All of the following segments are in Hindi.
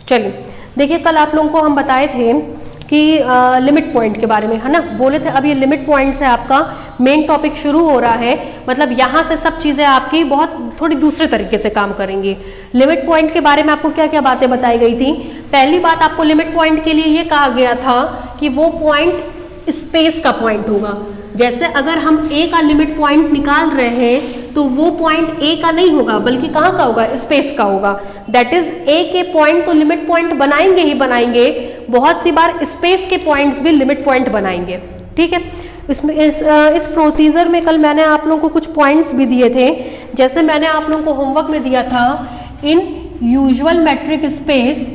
चलिए देखिए, कल आप लोगों को हम बताए थे कि लिमिट पॉइंट के बारे में, है ना, बोले थे। अब ये लिमिट पॉइंट से आपका मेन टॉपिक शुरू हो रहा है, मतलब यहाँ से सब चीज़ें आपकी बहुत थोड़ी दूसरे तरीके से काम करेंगी। लिमिट पॉइंट के बारे में आपको क्या क्या बातें बताई गई थी? पहली बात, आपको लिमिट पॉइंट के लिए ये कहा गया था कि वो पॉइंट स्पेस का पॉइंट होगा। जैसे अगर हम ए का लिमिट पॉइंट निकाल रहे हैं तो वो पॉइंट ए का नहीं होगा, बल्कि कहाँ का होगा? स्पेस का होगा। दैट इज ए के पॉइंट तो लिमिट पॉइंट बनाएंगे ही बनाएंगे, बहुत सी बार स्पेस के पॉइंट्स भी लिमिट पॉइंट बनाएंगे। ठीक है, इसमें इस प्रोसीजर में कल मैंने आप लोगों को कुछ पॉइंट्स भी दिए थे। जैसे मैंने आप लोगों को होमवर्क में दिया था, इन usual matric space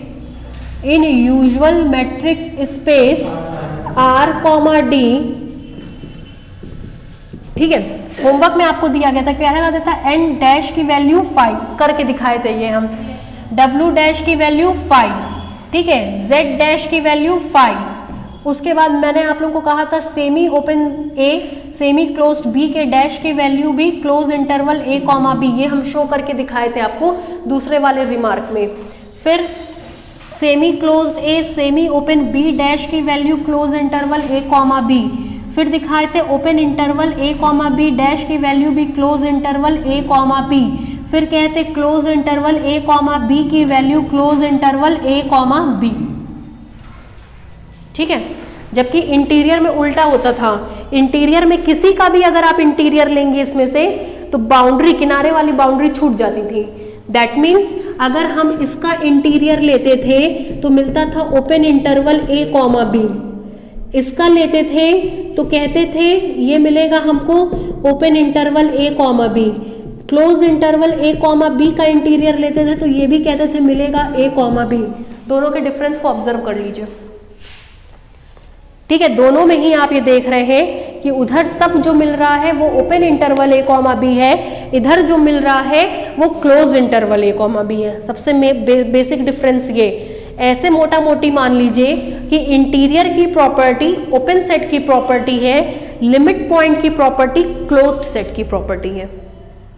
R, D, ठीक है, होमवर्क में आपको दिया गया था, क्या लगा देता? n डैश की वैल्यू 5 करके दिखाए थे ये हम, w डैश की वैल्यू 5, ठीक है, z डैश की वैल्यू 5। उसके बाद मैंने आप लोगों को कहा था semi open a semi closed b के डैश की वैल्यू भी close interval a comma b, ये हम शो करके दिखाए थे आपको दूसरे वाले रिमार्क में। फिर semi closed a semi open b dash की value close interval a comma b। फिर दिखाए थे open interval a comma b dash की वैल्यू भी close interval a comma b। फिर कहते close interval a comma b की value close interval a comma b। ठीक है, जबकि इंटीरियर में उल्टा होता था। इंटीरियर में किसी का भी अगर आप इंटीरियर लेंगे इसमें से तो बाउंड्री, किनारे वाली बाउंड्री छूट जाती थी। दैट मीन्स अगर हम इसका इंटीरियर लेते थे तो मिलता था open interval a comma b, इसका लेते थे तो कहते थे ये मिलेगा हमको open interval a comma b। Close interval a comma b का इंटीरियर लेते थे तो ये भी कहते थे मिलेगा a कॉमा b। दोनों के डिफरेंस को ऑब्जर्व कर लीजिए। ठीक है, दोनों में ही आप ये देख रहे हैं कि उधर सब जो मिल रहा है वो open interval a comma b है, इधर जो मिल रहा है वो close interval a comma b है। सबसे बेसिक डिफरेंस ये, ऐसे मोटा मोटी मान लीजिए कि इंटीरियर की प्रॉपर्टी ओपन सेट की प्रॉपर्टी है, लिमिट पॉइंट की प्रॉपर्टी क्लोज्ड सेट की प्रॉपर्टी है।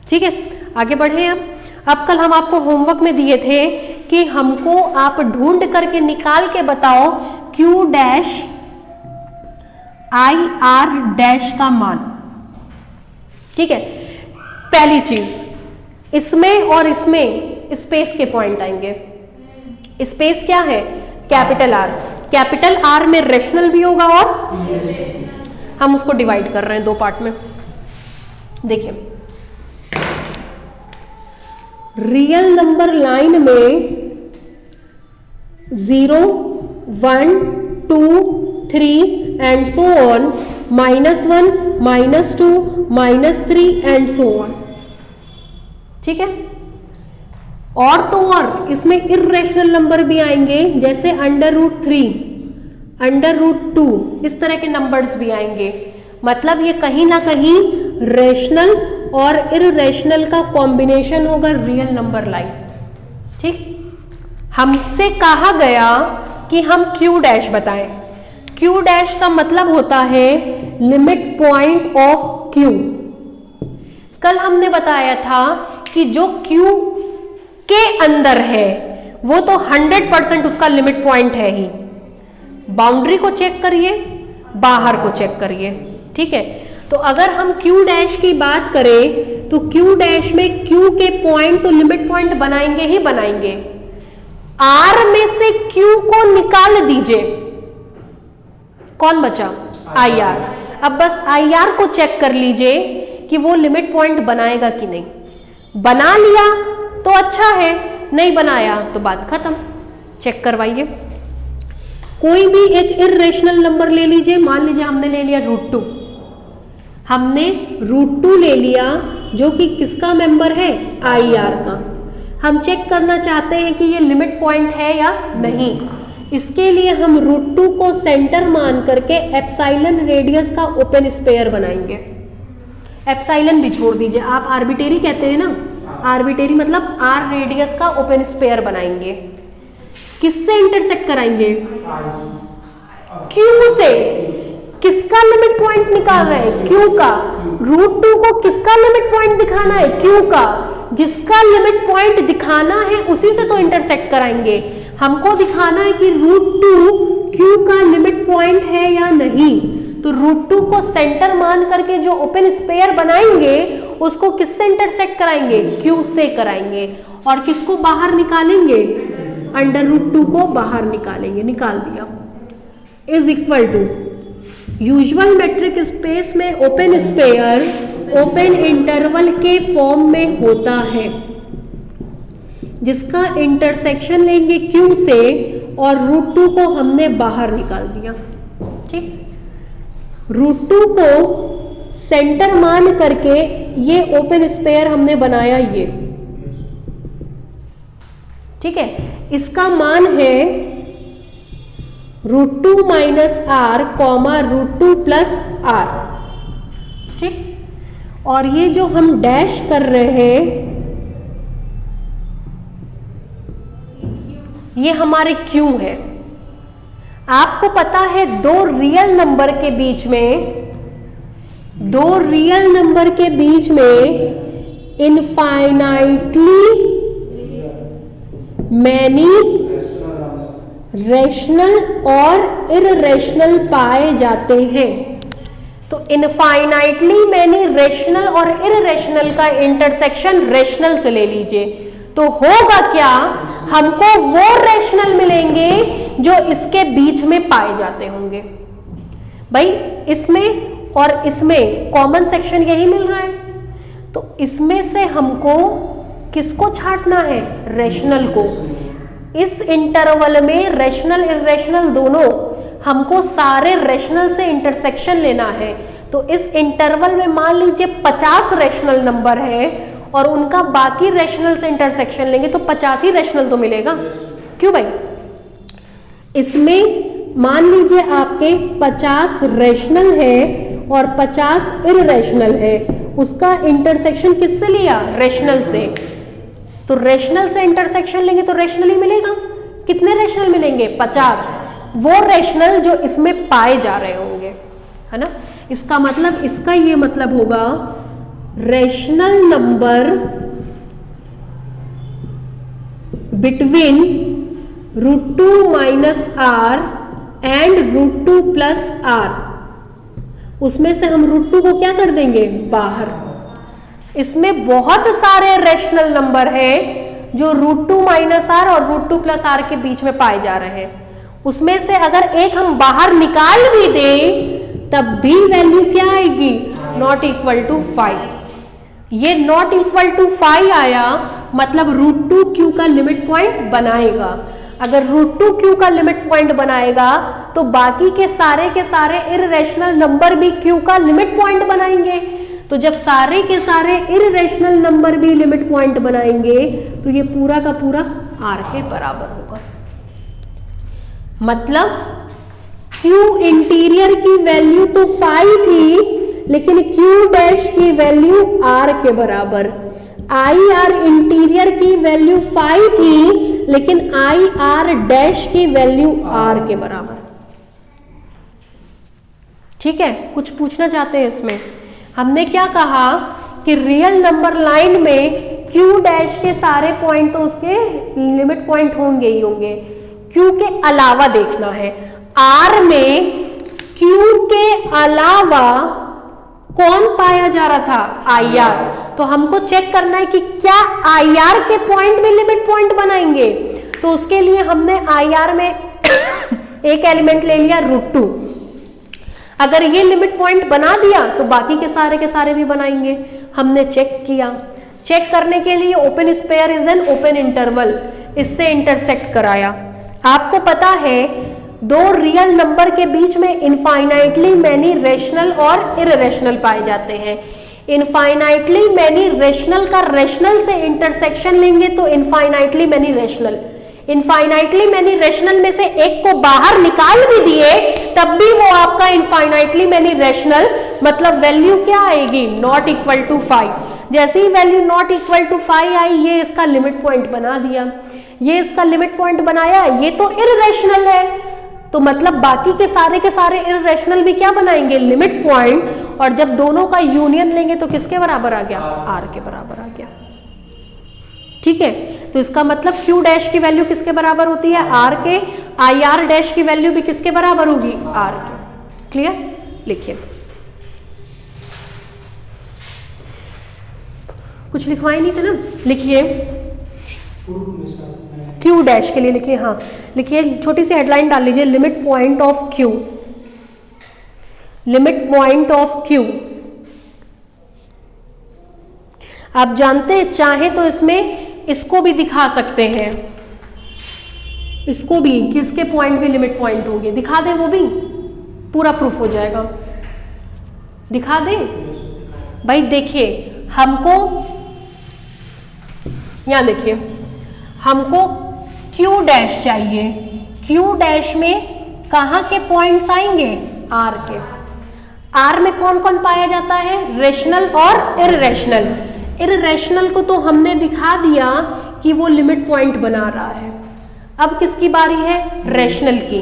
ठीक है, आगे बढ़े। अब कल हम आपको होमवर्क में दिए थे कि हमको आप ढूंढ करके निकाल के बताओ Q डैश IR डैश का मान। ठीक है, पहली चीज इसमें और इसमें स्पेस के पॉइंट आएंगे। स्पेस क्या है? Capital R। कैपिटल R में रेशनल भी होगा और हम उसको डिवाइड कर रहे हैं दो पार्ट में। देखिए, रियल नंबर लाइन में 0, 1, 2, 3 and so on, -1, -2, -3 and so on. ठीक है, और तो और इसमें इर्रेशनल नंबर भी आएंगे, जैसे √3, √2, इस तरह के नंबर्स भी आएंगे। मतलब ये कहीं ना कहीं रेशनल और इर्रेशनल का कॉम्बिनेशन होगा रियल नंबर लाइन। ठीक, हमसे कहा गया कि हम Q डैश बताएं। Q डैश का मतलब होता है लिमिट पॉइंट ऑफ Q। कल हमने बताया था कि जो Q के अंदर है वो तो 100% उसका लिमिट पॉइंट है ही। बाउंड्री को चेक करिए, बाहर को चेक करिए। ठीक है, तो अगर हम Q डैश की बात करें तो Q डैश में Q के पॉइंट तो लिमिट पॉइंट बनाएंगे ही बनाएंगे। R में से Q को निकाल दीजिए, कौन बचा? IR। अब बस IR को चेक कर लीजिए कि वो लिमिट पॉइंट बनाएगा कि नहीं। बना लिया तो अच्छा है, नहीं बनाया तो बात खत्म। चेक करवाइए। कोई भी एक इर्रेशनल नंबर ले लीजिए, मान लीजिए हमने ले लिया √2। हमने √2 ले लिया जो कि किसका मेंबर है? IR का। हम चेक करना चाहते हैं कि ये लिमिट पॉइंट है या नहीं। इसके लिए हम √2 को सेंटर मान करके एप्सिलॉन रेडियस का ओपन स्पेयर बनाएंगे। एप्सिलॉन भी छोड़ दीजिए, आप आर्बिट्रेरी कहते हैं ना, आर्बिट्रेरी मतलब R रेडियस का ओपन स्पेयर बनाएंगे। किससे इंटरसेक्ट कराएंगे? Q से। किसका लिमिट पॉइंट निकाल रहे हैं? क्यू का। √2 को किसका लिमिट पॉइंट दिखाना है? क्यू का। जिसका लिमिट पॉइंट दिखाना है उसी से तो इंटरसेक्ट कराएंगे। हमको दिखाना है कि √2 क्यू का लिमिट पॉइंट है या नहीं। तो √2 को सेंटर मान करके जो ओपन स्पेयर बनाएंगे उसको किससे इंटरसेक्ट कराएंगे? क्यू से कराएंगे। और किसको बाहर निकालेंगे? √2 को बाहर निकालेंगे। निकाल दिया। Is equal to usual metric space में ओपन स्पेयर ओपन इंटरवल के फॉर्म में होता है जिसका इंटरसेक्शन लेंगे क्यू से और √2 को हमने बाहर निकाल दिया। ठीक, √2 को सेंटर मान करके ये ओपन स्पेयर हमने बनाया ये। ठीक है, इसका मान है √2 minus R comma √2 plus R. ठीक, और ये जो हम डैश कर रहे हैं ये हमारे क्यू है। आपको पता है दो रियल नंबर के बीच में इनफाइनाइटली मैनी रेशनल और इररेशनल पाए जाते हैं। तो इनफाइनाइटली मैनी रेशनल और इररेशनल का इंटरसेक्शन रेशनल से ले लीजिए तो होगा क्या? हमको वो रेशनल मिलेंगे जो इसके बीच में पाए जाते होंगे। भाई इसमें और इसमें कॉमन सेक्शन यही मिल रहा है, तो इसमें से हमको किसको छांटना है? रेशनल को। इस इंटरवल में रेशनल इररेशनल दोनों, हमको सारे रेशनल से इंटरसेक्शन लेना है। तो इस इंटरवल में मान लीजिए 50 रेशनल नंबर है और उनका बाकी रेशनल से इंटरसेक्शन लेंगे तो 50 ही रेशनल तो मिलेगा। क्यों भाई? इसमें मान लीजिए आपके 50 रेशनल है और 50 इररेशनल है, उसका इंटरसेक्शन किससे लिया? रेशनल से। तो रेशनल से इंटरसेक्शन लेंगे तो रेशनल ही मिलेगा। कितने रेशनल मिलेंगे? 50। वो रेशनल जो इसमें पाए जा रहे होंगे, है ना। इसका मतलब, इसका ये मतलब होगा rational number between √2 minus R and √2 plus R, उसमें से हम √2 को क्या कर देंगे? बाहर। इसमें बहुत सारे रेशनल नंबर हैं जो √2 माइनस आर और √2 प्लस आर के बीच में पाए जा रहे हैं। उसमें से अगर एक हम बाहर निकाल भी दें तब भी वैल्यू क्या आएगी? Not equal to 5। ये नॉट इक्वल टू 5 आया मतलब √2 क्यू का लिमिट पॉइंट बनाएगा। अगर √2 क्यू का लिमिट पॉइंट बनाएगा तो बाकी के सारे इररेशनल नंबर भी क्यू का लिमिट पॉइंट बनाएंगे। तो जब सारे के सारे इररेशनल नंबर भी लिमिट पॉइंट बनाएंगे तो ये पूरा का पूरा आर के बराबर होगा। मतलब क्यू इंटीरियर की वैल्यू तो 5 थी लेकिन क्यू डैश की वैल्यू आर के बराबर। आई आर इंटीरियर की वैल्यू 5 थी लेकिन आई आर डैश की वैल्यू आर के बराबर। ठीक है, कुछ पूछना चाहते हैं इसमें? हमने क्या कहा कि रियल नंबर लाइन में क्यू डैश के सारे पॉइंट तो उसके लिमिट पॉइंट होंगे ही होंगे। क्यू के अलावा देखना है, आर में क्यू के अलावा कौन पाया जा रहा था? I R. तो हमको चेक करना है कि क्या आई आर के पॉइंट में लिमिट पॉइंट बनाएंगे। तो उसके लिए हमने आई आर में एक एलिमेंट ले लिया √2। अगर ये लिमिट पॉइंट बना दिया तो बाकी के सारे भी बनाएंगे। हमने चेक किया। चेक करने के लिए open spare is an open interval, इससे इंटरसेक्ट कराया। आपको पता है दो रियल नंबर के बीच में इनफाइनाइटली मैनी रेशनल और इररेशनल पाए जाते हैं। इनफाइनाइटली मैनी रेशनल का रेशनल से इंटरसेक्शन लेंगे तो infinitely many rational. Infinitely many rational में से एक को बाहर निकाल भी दिए तब भी वो आपका इनफाइनाइटली मैनी रेशनल, मतलब वैल्यू क्या आएगी? Not equal to 5। जैसे ही वैल्यू नॉट इक्वल टू 5 आई, ये इसका लिमिट पॉइंट बना दिया। ये इसका लिमिट पॉइंट बनाया, ये तो इररेशनल है तो मतलब बाकी के सारे इररेशनल भी क्या बनाएंगे, लिमिट पॉइंट, और जब दोनों का यूनियन लेंगे तो किसके बराबर आ गया, आर के बराबर आ गया। ठीक है, तो इसका मतलब क्यू डैश की वैल्यू किसके बराबर होती है, आर के, आई आर डैश की वैल्यू भी किसके बराबर होगी, आर के। क्लियर, लिखिए, कुछ लिखवाए नहीं थे ना, लिखिए क्यू डैश के लिए लिखिए, हाँ लिखिए, छोटी सी हेडलाइन डाल लीजिए, limit point of Q, limit point of Q. आप जानते हैं, चाहे तो इसमें इसको भी दिखा सकते हैं, इसको भी, किसके पॉइंट भी लिमिट पॉइंट होंगे, दिखा दे, वो भी पूरा प्रूफ हो जाएगा, दिखा दे भाई। देखिए हमको यहां देखिए, हमको Q डैश चाहिए, Q डैश में कहां के पॉइंट्स आएंगे, R के। R में कौन कौन पाया जाता है, रेशनल और इररेशनल। इररेशनल को तो हमने दिखा दिया कि वो लिमिट पॉइंट बना रहा है। अब किसकी बारी है, रेशनल की,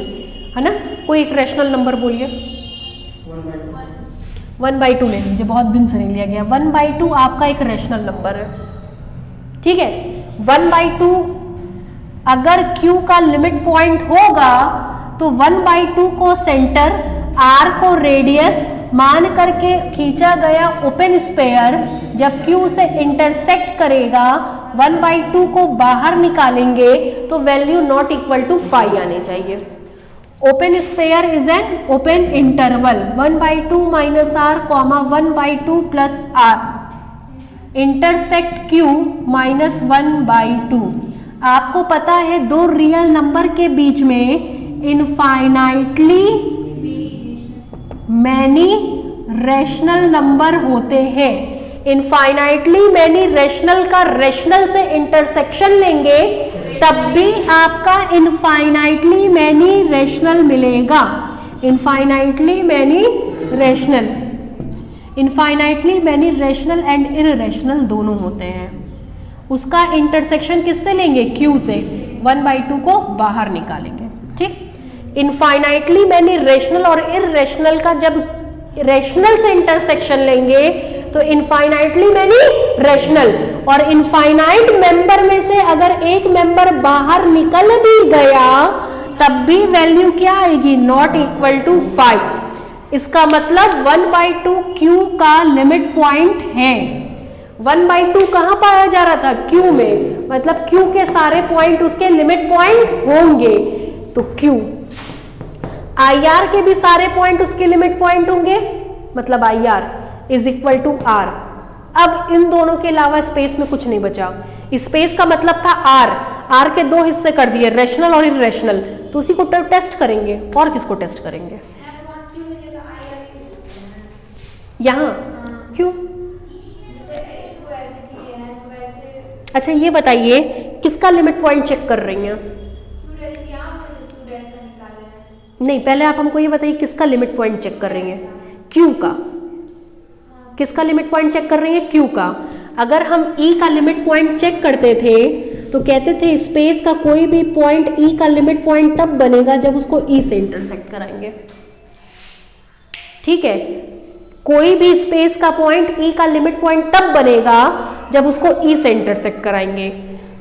है ना। कोई एक रेशनल नंबर बोलिए, 1/2 ले लीजिए, बहुत दिन से नहीं लिया गया। 1/2 आपका एक रेशनल नंबर है, ठीक है। 1/2 अगर Q का लिमिट पॉइंट होगा तो 1/2 को सेंटर, R को रेडियस मान करके खींचा गया ओपन स्पेयर जब Q से इंटरसेक्ट करेगा, 1/2 को बाहर निकालेंगे तो वैल्यू नॉट इक्वल टू 5 आने चाहिए। Open spare is an open interval, 1/2 minus R, 1/2 plus R, intersect Q minus 1/2। आपको पता है दो रियल नंबर के बीच में इनफाइनाइटली मैनी रेशनल नंबर होते हैं। इनफाइनाइटली मैनी रेशनल का रेशनल से इंटरसेक्शन लेंगे तब भी आपका इनफाइनाइटली मैनी रेशनल मिलेगा। Infinitely many rational, infinitely many rational and irrational दोनों होते हैं। उसका इंटरसेक्शन किससे लेंगे, Q से, 1/2 को बाहर निकालेंगे, ठीक। इनफाइनाइटली मैनी रेशनल और इररेशनल का जब रेशनल से इंटरसेक्शन लेंगे तो इनफाइनाइटली मैनी रेशनल, और इनफाइनाइट मेंबर में से अगर एक मेंबर बाहर निकल भी गया तब भी वैल्यू क्या आएगी, नॉट इक्वल टू 5। इसका मतलब 1/2 Q का लिमिट पॉइंट है। 1/2 कहां पाया जा रहा था, Q में, मतलब Q के सारे पॉइंट उसके लिमिट पॉइंट होंगे, तो Q IR के भी सारे पॉइंट उसके लिमिट पॉइंट होंगे, मतलब IR is equal to R। अब इन दोनों के अलावा स्पेस में कुछ नहीं बचा। स्पेस का मतलब था R के दो हिस्से कर दिए, रेशनल और इररेशनल, तो उसी को टेस्ट करेंगे। और किसको टेस्ट करेंगे, यहां क्यों। अच्छा ये बताइए किसका लिमिट पॉइंट चेक कर रही हैं, नहीं पहले आप हमको ये बताइए किसका लिमिट पॉइंट चेक कर रही हैं, Q का। किसका लिमिट पॉइंट चेक कर रही है, Q का। अगर हम E का लिमिट पॉइंट चेक करते थे तो कहते थे स्पेस का कोई भी पॉइंट E का लिमिट पॉइंट तब बनेगा जब उसको E से इंटरसेक्ट कराएंगे, ठीक है। कोई भी स्पेस का पॉइंट E का लिमिट पॉइंट तब बनेगा जब उसको E से इंटरसेक्ट कराएंगे,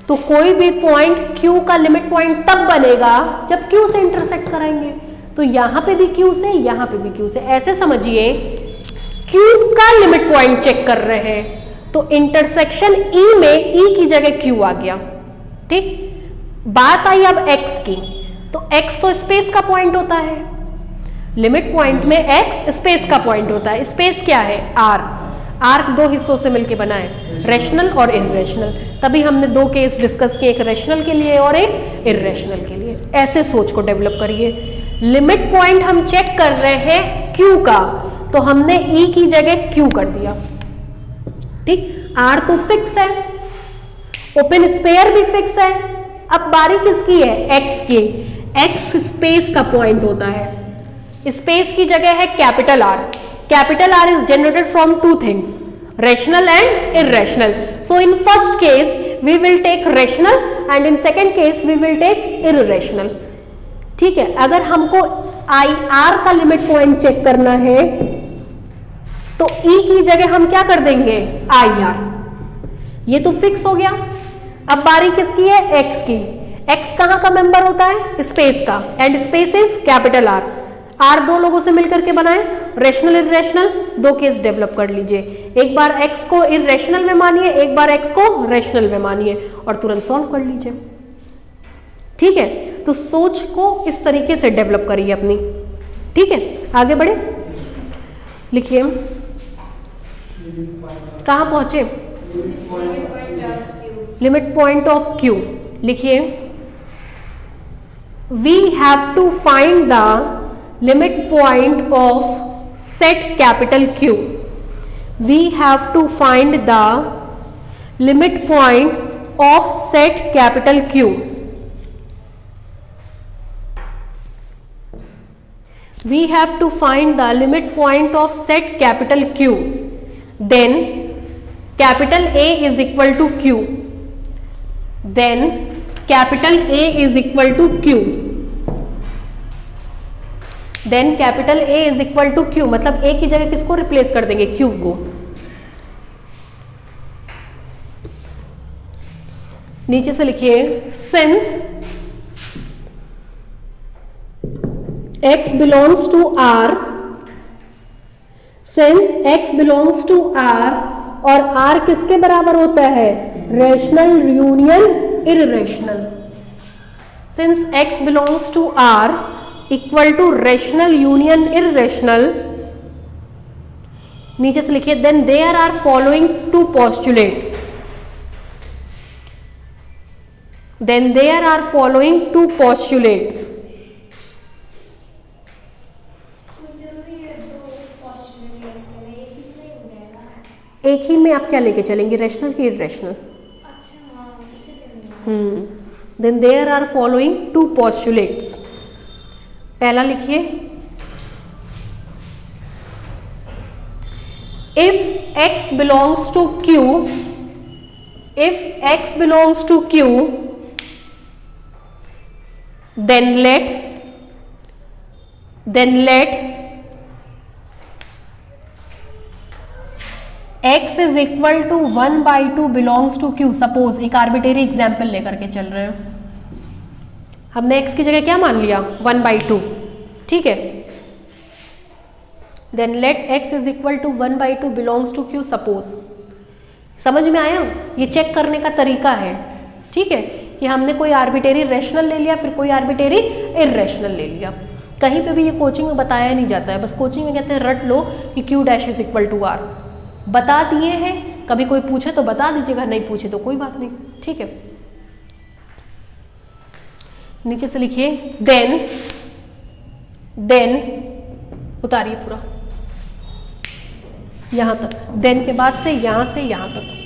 तो कोई भी पॉइंट Q का लिमिट पॉइंट तब बनेगा जब Q से इंटरसेक्ट कराएंगे। तो यहां पे भी Q से, यहां पे भी Q से, ऐसे समझिए Q का लिमिट पॉइंट चेक कर रहे हैं तो इंटरसेक्शन E में E की जगह Q आ गया, ठीक। बात आई अब X की, तो X तो स्पेस का पॉइंट होता है, लिमिट पॉइंट में X स्पेस का पॉइंट होता है। स्पेस क्या है, R दो हिस्सों से मिलकर बना है, रेशनल और इररेशनल। तभी हमने दो केस डिस्कस किए, एक रेशनल के लिए और एक इररेशनल के लिए। ऐसे सोच को डेवलप करिए। लिमिट पॉइंट हम चेक कर रहे हैं Q का, तो हमने E की जगह Q कर दिया, ठीक। R तो फिक्स है, ओपन स्पेयर भी फिक्स है। अब बारी किसकी है, X की। X स्पेस का पॉइंट होता है, स्पेस की जगह है capital R। Capital R is generated from two things, rational and irrational. So in first case we will take rational and in second case we will take irrational. ठीक है, अगर हमको आई आर का लिमिट पॉइंट चेक करना है तो ई की जगह हम क्या कर देंगे, आई आर। ये तो फिक्स हो गया। अब बारी किसकी है, एक्स की। एक्स कहां का मेंबर होता है, स्पेस का, and space is capital R. R दो लोगों से मिलकर के बनाए, रेशनल इरेशनल, दो केस डेवलप कर लीजिए। एक बार एक्स को इरेशनल में मानिए, एक बार एक्स को रेशनल में मानिए और तुरंत सॉल्व कर लीजिए। ठीक है, तो सोच को इस तरीके से डेवलप करिए अपनी। ठीक है, आगे बढ़े, लिखिए कहां पहुंचे, लिमिट पॉइंट ऑफ क्यू। लिखिए we have to find the limit point of set capital Q. We have to find the limit point of set capital Q. We have to find the limit point of set capital Q. Then capital A is equal to Q. Then capital A is equal to Q. Then capital A is equal to Q, मतलब ए की जगह किसको रिप्लेस कर देंगे, क्यू को। नीचे से लिखिए since x belongs to R, since x belongs to R और r किसके बराबर होता है, rational union irrational. Since x belongs to R equal to rational union irrational, नीचे से लिखिए then there are following two postulates, then there are following two postulates. एक ही में आप क्या लेके चलेंगे, रेशनल की irrational. Then there are following two postulates. पहला लिखिए if x belongs to q, if x belongs to q then let x is equal to 1/2 belongs to q। Suppose एक आर्बिट्रेरी एग्जाम्पल लेकर के चल रहे हैं, हमने x की जगह क्या मान लिया, 1/2। ठीक है, then let x is equal to 1/2 belongs to q suppose. समझ में आया, ये चेक करने का तरीका है। ठीक है, कि हमने कोई आर्बिट्रेरी रेशनल ले लिया, फिर कोई आर्बिट्रेरी इररेशनल ले लिया। कहीं पे भी ये कोचिंग में बताया नहीं जाता है, बस कोचिंग में कहते हैं रट लो कि q dash is equal to r। बता दिए हैं, कभी कोई पूछे तो बता दीजिएगा, नहीं पूछे तो कोई बात नहीं। ठीक है, नीचे से लिखिए देन उतारिए पूरा यहां तक, देन के बाद से यहां तक।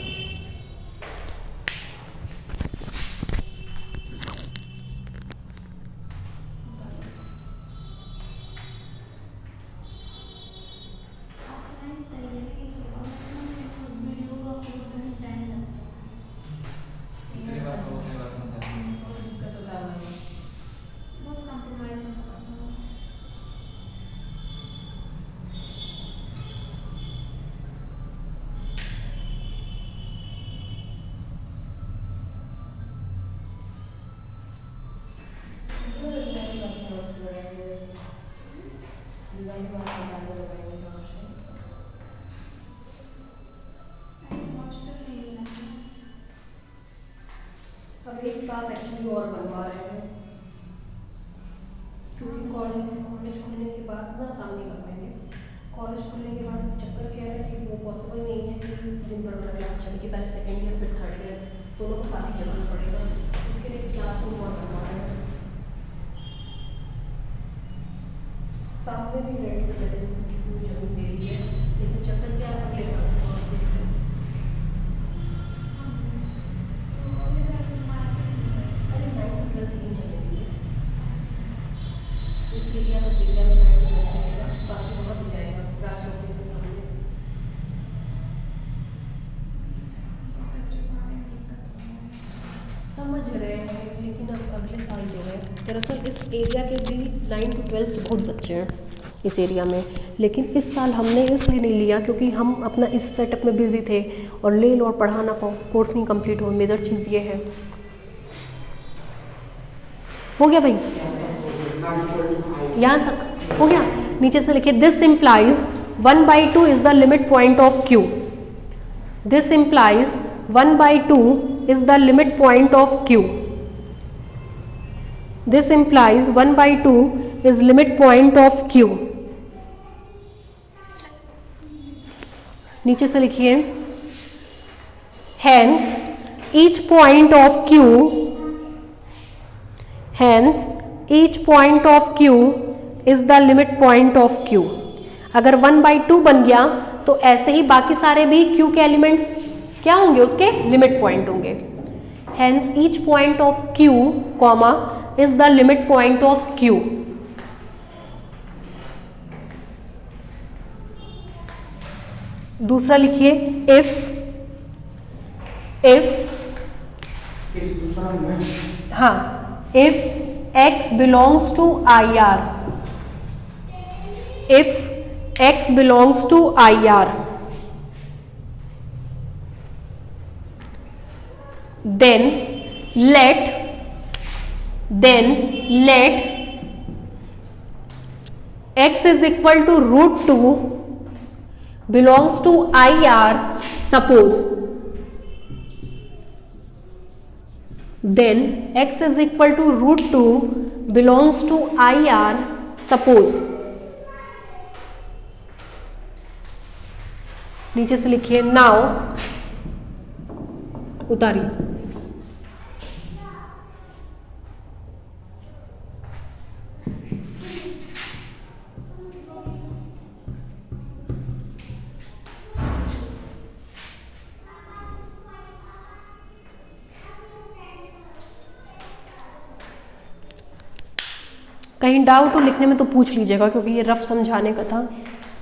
अब एक क्लास एक्चुअली और बनवा रहे हैं, क्योंकि कॉलेज खुलने के बाद ना सामने कर पाएंगे। कॉलेज खुलने के बाद चक्कर क्या है कि वो पॉसिबल नहीं है कि दिन भर में क्लास चलेगी, पहले सेकेंड ईयर फिर थर्ड ईयर दोनों को साथ ही चलाना पड़ेगा। उसके लिए क्लास रूम और बनवा रहे हैं, साथ में भी रेडी करने से जरूर दे रही है, लेकिन चक्कर क्या है अगले साल समझ रहे हैं, लेकिन अब अगले साल जो है दरअसल इस एरिया के भी 9 to 12 बहुत बच्चे हैं इस एरिया में, लेकिन इस साल हमने इसलिए नहीं लिया क्योंकि हम अपना इस सेटअप में बिजी थे और ले लो और पढ़ाना कोर्स नहीं कंप्लीट हो, मेजर चीज़ ये है। हो गया भाई, यहाँ तक हो गया। नीचे से लिखिए this implies 1/2 is the limit point of Q। This implies 1/2 is the limit point of Q। This implies 1/2 is limit point of Q। नीचे से लिखिए hence each point of Q, hence each point of Q is the limit point of Q। अगर 1/2 बन गया तो ऐसे ही बाकी सारे भी Q के एलिमेंट्स क्या होंगे, उसके लिमिट पॉइंट होंगे। hence each point of Q, comma, is the limit point of Q। दूसरा लिखिए if हाँ if x belongs to IR, if x belongs to IR, then let x is equal to √2 belongs to IR, suppose then x is equal to √2 belongs to IR, suppose। नीचे से लिखिए नाउ, उतारिए। कहीं डाउट हो लिखने में तो पूछ लीजिएगा क्योंकि ये रफ समझाने का था।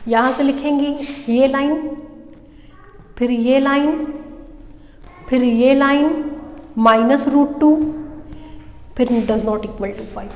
यहाँ से लिखेंगी ये लाइन, फिर ये लाइन, फिर ये लाइन -√2, फिर डज नॉट इक्वल टू 5।